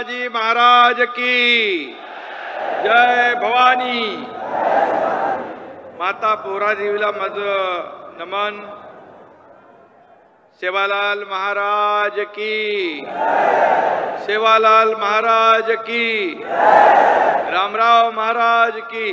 जी महाराज की जय भवानी। माता पोहरा देवीला माझं नमन। सेवालाल महाराज की, सेवालाल महाराज की, रामराव महाराज की।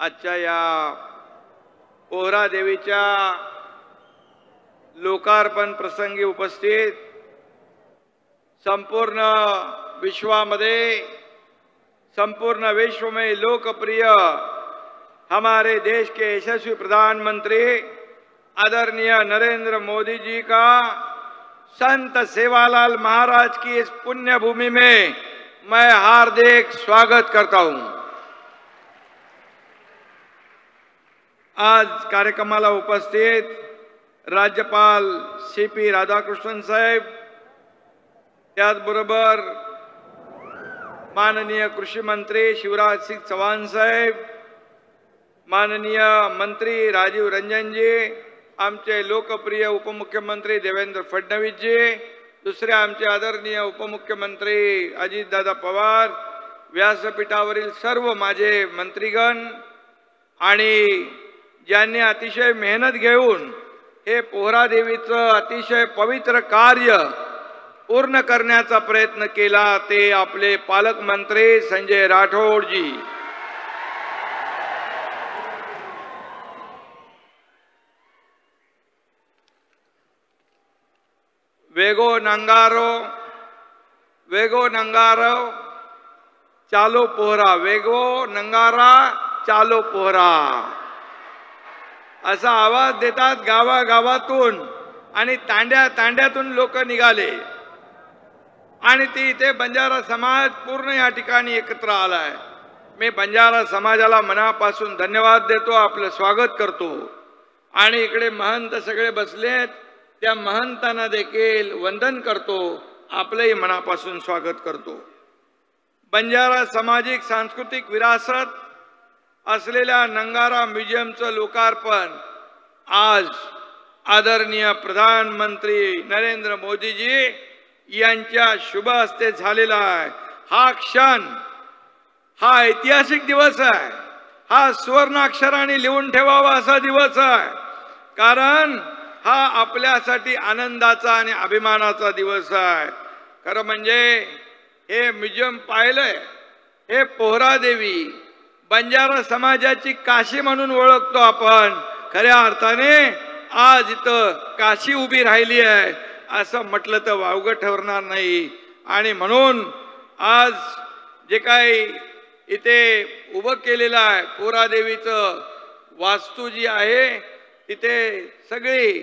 आजच्या या पोहरा देवीच्या लोकार्पण प्रसंगी उपस्थित संपूर्ण विश्वामध्ये, संपूर्ण विश्व में लोकप्रिय हमारे देश के यशस्वी प्रधानमंत्री आदरणीय नरेंद्र मोदी जी का संत सेवालाल महाराज की इस पुण्य भूमि में मैं हार्दिक स्वागत करता हूं। आज कार्यक्रमाला उपस्थित राज्यपाल CP राधाकृष्णन साहेब, त्याचबरोबर माननीय कृषी मंत्री शिवराज सिंह चौहान साहेब, माननीय मंत्री राजीव रंजन जी, आमचे लोकप्रिय उपमुख्यमंत्री देवेंद्र फडणवीस जी, दुसरे आमचे आदरणीय उपमुख्यमंत्री अजितदादा पवार, व्यासपीठावरील सर्व माझे मंत्रीगण आणि ज्यांनी अतिशय मेहनत घेऊन हे पोहरा देवीचं अतिशय पवित्र कार्य पूर्ण करण्याचा प्रयत्न केला, ते आपले पालकमंत्री संजय राठोड जी, वेगो नंगारो चालो पोहरा, वेगो नंगारा चालो पोहरा असा आवाज देतात गावागावातून आणि तांड्यातून लोक निघाले आणि ती इथे बंजारा समाज पूर्ण या ठिकाणी एकत्र आलाय। मी बंजारा समाजाला मनापासून धन्यवाद देतो, आपलं स्वागत करतो आणि इकडे महंत सगळे बसलेत, त्या महंतांना देखील वंदन करतो, आपलंही मनापासून स्वागत करतो। बंजारा सामाजिक सांस्कृतिक विरासत असलेल्या नंगारा म्युझियमचं लोकार्पण आज आदरणीय प्रधानमंत्री नरेंद्र मोदीजी यांच्या शुभ हस्ते झालेला आहे। हा क्षण, हा ऐतिहासिक दिवस आहे, हा सुवर्णाक्षराने लिहून ठेवावा असा दिवस आहे, कारण हा आपल्यासाठी आनंदाचा आणि अभिमानाचा दिवस आहे। खरं म्हणजे हे म्युझियम पाहिलंय, हे पोहरा देवी बंजारा समाजाची काशी म्हणून ओळखतो आपण, खऱ्या अर्थाने आज इथं काशी उभी राहिली आहे असं म्हटलं तर वावगं ठरणार नाही। आणि म्हणून आज जे काही इथे उभं केलेलं आहे पोहरा देवीचं वास्तू जी आहे, तिथे सगळी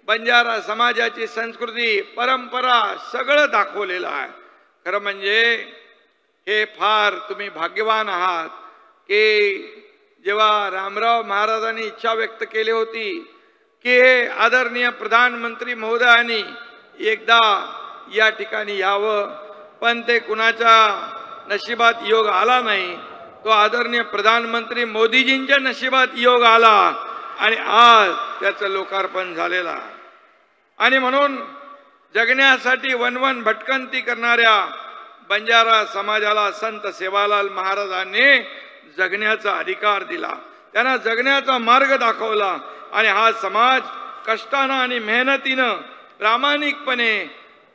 बंजारा समाजाची संस्कृती परंपरा सगळं दाखवलेलं आहे। खरं म्हणजे हे फार तुम्ही भाग्यवान आहात की जेव्हा रामराव महाराजांनी इच्छा व्यक्त केली होती की आदरणीय प्रधानमंत्री महोदयांनी एकदा या ठिकाणी यावं, पण ते कुणाच्या नशिबात योग आला नाही, तो आदरणीय प्रधानमंत्री मोदीजींच्या नशिबात योग आला आणि आज त्याचं लोकार्पण झालेलं आहे। आणि म्हणून जगण्यासाठी वनवन भटकंती करणाऱ्या बंजारा समाजाला संत सेवालाल महाराजांनी जगण्याचा अधिकार दिला, त्यांना जगण्याचा मार्ग दाखवला आणि हा समाज कष्टानं आणि मेहनतीनं प्रामाणिकपणे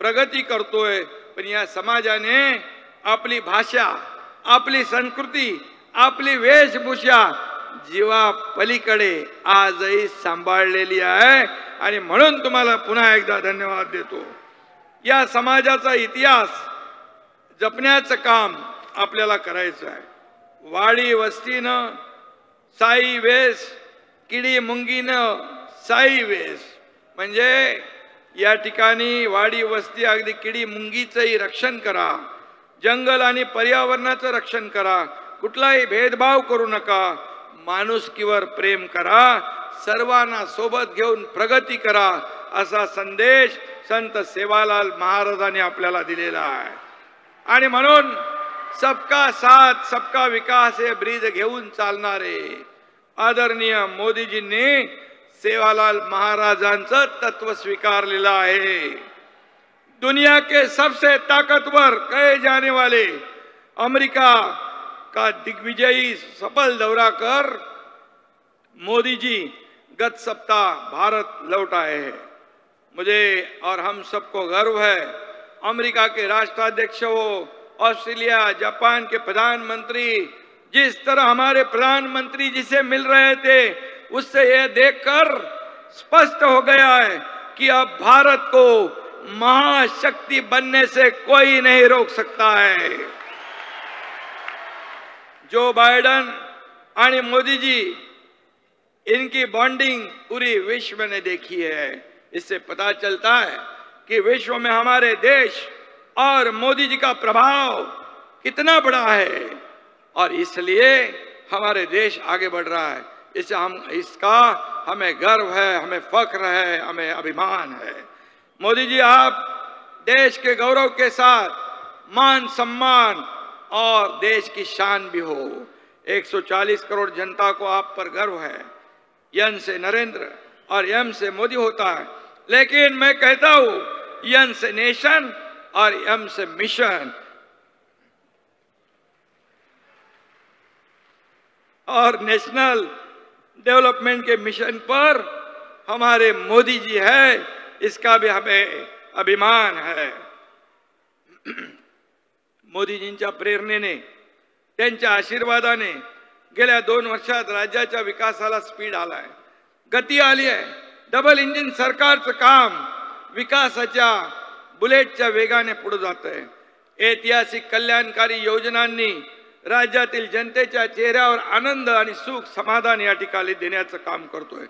प्रगती करतोय। पण या समाजाने आपली भाषा, आपली संस्कृती, आपली वेशभूषा जीवा पलीकडे आजही सांभाळलेली आहे आणि म्हणून तुम्हाला पुन्हा एकदा धन्यवाद देतो। या समाजाचा इतिहास जपण्याचं काम आपल्याला करायचं आहे। वाडी वस्तीनं साई वेश, किडी मुंगीनं साई वेश, म्हणजे या ठिकाणी वाडी वस्ती अगदी किडी मुंगीचंही रक्षण करा, जंगल आणि पर्यावरणाचं रक्षण करा, कुठलाही भेदभाव करू नका, माणुसकीवर प्रेम करा, सर्वांना सोबत घेऊन प्रगती करा असा संदेश संत सेवालाल महाराजांनी आपल्याला दिलेला आहे। आणि म्हणून सबका साथ सबका विकास हे ब्रीद घेऊन चालणारे आदरणीय मोदीजींनी सेवालाल महाराजांचं तत्व स्वीकारलेलं आहे। दुनिया के सबसे ताकतवर कहे जाने वाले अमेरिका का दिग्विजयी सफल दौरा कर मोदी जी गत सप्ताह भारत लौट आए हैं। मुझे और हम सबको गर्व है, अमेरिका के राष्ट्राध्यक्ष हो, ऑस्ट्रेलिया, जापान के प्रधानमंत्री जिस तरह हमारे प्रधानमंत्री जी से मिल रहे थे, उससे यह देखकर स्पष्ट हो गया है कि अब भारत को महाशक्ति बनने से कोई नहीं रोक सकता है। जो बाइडेन और मोदी जी, इनकी बॉन्डिंग पूरी विश्व ने देखी है। इससे पता चलता है कि विश्व में हमारे देश और मोदी जी का प्रभाव कितना बड़ा है और इसलिए हमारे देश आगे बढ़ रहा है। इसका हमें गर्व है, हमें फख्र है, हमें अभिमान है। मोदी जी, आप देश के गौरव के साथ मान सम्मान और देश की शान भी हो। 140 करोड़ जनता को आप पर गर्व है। यन से नरेंद्र और एम से मोदी होता है, लेकिन मैं कहता हूं यन से नेशन और एम से मिशन। और नेशनल डेवलपमेंट के मिशन पर हमारे मोदी जी है, इसका भी हमें अभिमान है। मोदीजींच्या प्रेरणेने, त्यांच्या आशीर्वादाने गेल्या 2 वर्षात राज्याच्या विकासाला स्पीड आलाय, गती आली आहे। डबल इंजिन सरकारचं काम विकासाच्या बुलेटच्या वेगाने पुढे जात आहे। ऐतिहासिक कल्याणकारी योजनांनी राज्यातील जनतेच्या चेहऱ्यावर आनंद आणि सुख समाधान या ठिकाणी देण्याचं काम करतोय।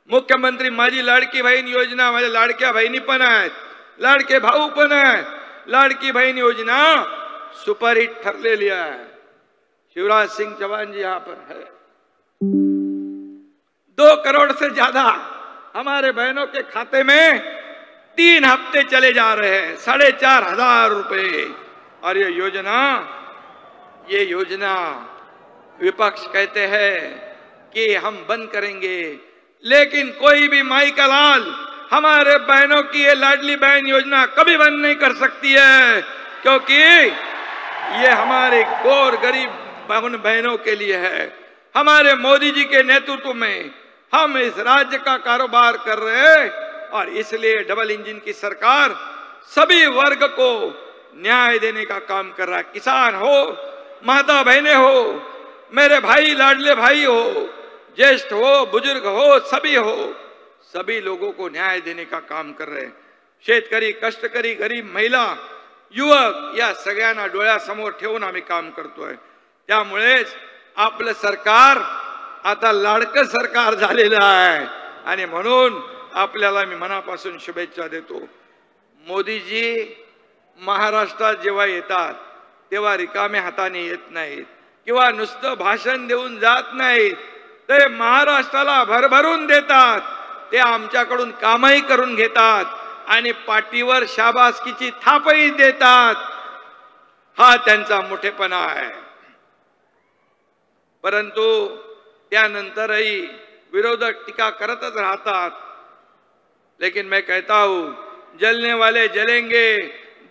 मुख्यमंत्री माझी लाडकी बहीण योजना, माझ्या लाडक्या बहिणी पण आहेत, लाडके भाऊ पण आहेत। लाडकी बहन योजना सुपरहिट ठरलेली है। शिवराज सिंह चौहान जी यहाँ पर है। 2 करोड़ से ज्यादा हमारे बहनों के खाते में 3 हफ्ते चले जा रहे हैं, 4,500 रुपए। और ये योजना विपक्ष कहते हैं कि हम बंद करेंगे, लेकिन कोई भी माई का लाल हमारे बहनों की ये लाडली बहन योजना कभी बंद नहीं कर सकती है, क्योंकि ये हमारे गौर गरीब बहनों के लिए है। हमारे मोदी जी के नेतृत्व में हम इस राज्य का कारोबार कर रहे हैं और इसलिए डबल इंजन की सरकार सभी वर्ग को न्याय देने का काम कर रहा है। किसान हो, माता बहनें हो, मेरे भाई लाडले भाई हो, ज्येष्ठ हो, बुजुर्ग हो, सभी लोगों को न्याय देने का काम कर रहे हैं। शेतकरी, कष्टकरी, गरीब महिला, युवक या सगळ्यांना डोळ्यासमोर ठेवून आम्ही काम करतोय। त्यामुळेच आपलं सरकार आता लाडकं सरकार झालेलं आहे आणि म्हणून आपल्याला मी मनापासून शुभेच्छा देतो। मोदीजी महाराष्ट्रात जेव्हा येतात तेव्हा रिकामे हाताने येत नाहीत किंवा नुसतं भाषण देऊन जात नाहीत, ते महाराष्ट्राला भरभरून देतात। ते आमच्याकडून कामही करून घेतात आणि पाठीवर शाबासकीची थापही देतात। हा त्यांचा मोठेपणा आहे। परंतु त्यानंतरही विरोधक टीका करतच राहतात। लेकिन मैं कहता हूं, जलने वाले जलेंगे,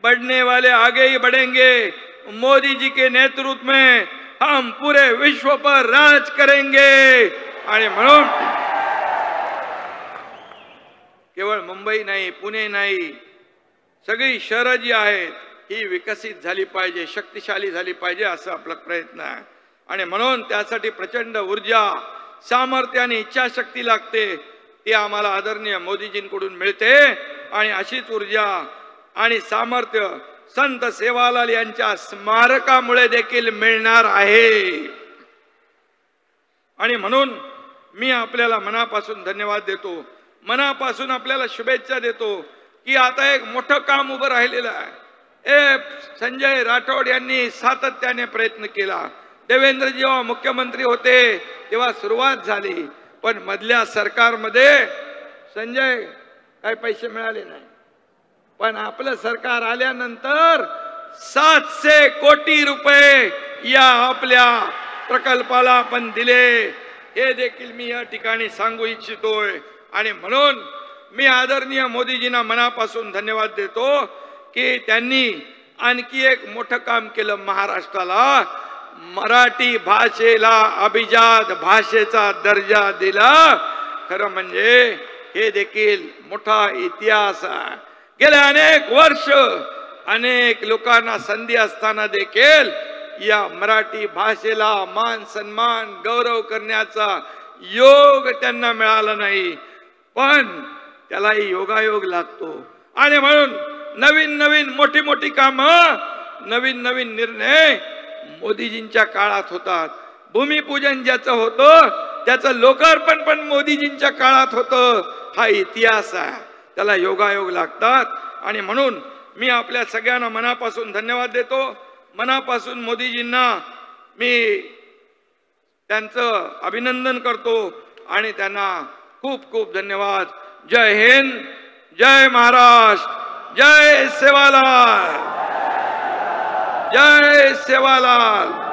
बढ़ने वाले आगे ही बढ़ेंगे। मोदी जी के नेतृत्व में हम पूरे विश्व पर राज करेंगे। आणि म्हणून केवळ मुंबई नाही, पुणे नाही, सगळी शहरं जी आहेत ही विकसित झाली पाहिजे, शक्तिशाली झाली पाहिजे, असा आपला प्रयत्न आहे। आणि म्हणून त्यासाठी प्रचंड ऊर्जा, सामर्थ्य आणि इच्छाशक्ती लागते। ती आम्हाला आदरणीय मोदीजींकडून मिळते आणि अशीच ऊर्जा आणि सामर्थ्य संत सेवालाल यांच्या स्मारकामुळे देखील मिळणार आहे। आणि म्हणून मी आपल्याला मनापासून धन्यवाद देतो, मनापासून आपल्याला शुभेच्छा देतो की आता एक मोठं काम उभं राहिलेलं आहे। संजय राठोड यांनी सातत्याने प्रयत्न केला। देवेंद्र जेव्हा मुख्यमंत्री होते तेव्हा सुरुवात झाली, पण मधल्या सरकारमध्ये संजय काही पैसे मिळाले नाही। पण आपलं सरकार आल्यानंतर 700 कोटी रुपये या आपल्या प्रकल्पाला आपण दिले, हे देखील मी या ठिकाणी सांगू इच्छितोय। आणि म्हणून मी आदरणीय मोदीजींना मनापासून धन्यवाद देतो की त्यांनी आणखी एक मोठं काम केलं महाराष्ट्राला. मराठी भाषेला अभिजात भाषेचा दर्जा दिला. खरं म्हणजे हे देखील मोठा इतिहास आहे. गेले अनेक वर्ष अनेक लोकांना संधी असताना देखील या मराठी भाषेला मान सन्मान गौरव करण्याचा योग त्यांना मिळाला नाही. पण त्यालाही योगायोग लागतो आणि म्हणून नवीन नवीन मोठी मोठी कामं नवीन नवीन निर्णय मोदीजींच्या काळात होतात. भूमिपूजन ज्याचं होतं त्याचं लोकार्पण पण मोदीजींच्या काळात होतं. हा इतिहास आहे. त्याला योगायोग लागतात आणि म्हणून मी आपल्या सगळ्यांना मनापासून धन्यवाद देतो. मनापासून मोदीजींना मी त्यांचं अभिनंदन करतो आणि त्यांना खूप खूप धन्यवाद. जय हिंद, जय महाराष्ट्र, जय सेवालाल, जय सेवालाल.